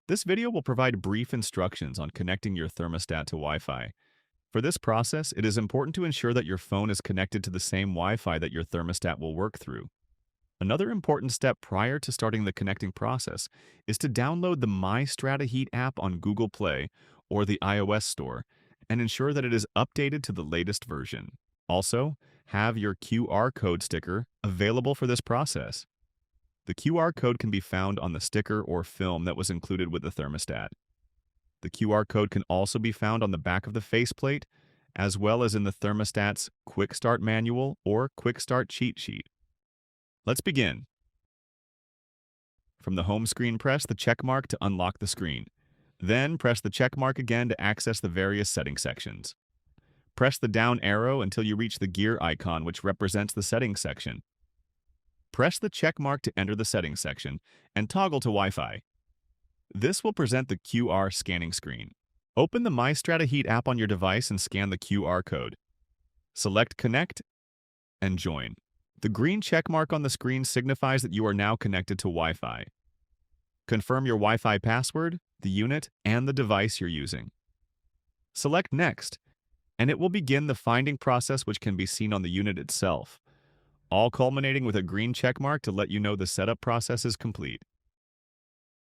This video will provide brief instructions on connecting your thermostat to Wi-Fi. For this process, it is important to ensure that your phone is connected to the same Wi-Fi that your thermostat will work through. Another important step prior to starting the connecting process is to download the My Strata Heat app on Google Play or the iOS Store and ensure that it is updated to the latest version. Also, have your QR code sticker available for this process. The QR code can be found on the sticker or film that was included with the thermostat. The QR code can also be found on the back of the faceplate, as well as in the thermostat's Quick Start Manual or Quick Start cheat sheet. Let's begin. From the home screen, press the check mark to unlock the screen. Then press the check mark again to access the various setting sections. Press the down arrow until you reach the gear icon, which represents the settings section. Press the check mark to enter the settings section and toggle to Wi-Fi. This will present the QR scanning screen. Open the My Strata Heat app on your device and scan the QR code. Select Connect and Join. The green check mark on the screen signifies that you are now connected to Wi-Fi. Confirm your Wi-Fi password, the unit, and the device you're using. Select Next, and it will begin the finding process, which can be seen on the unit itself, all culminating with a green check mark to let you know the setup process is complete.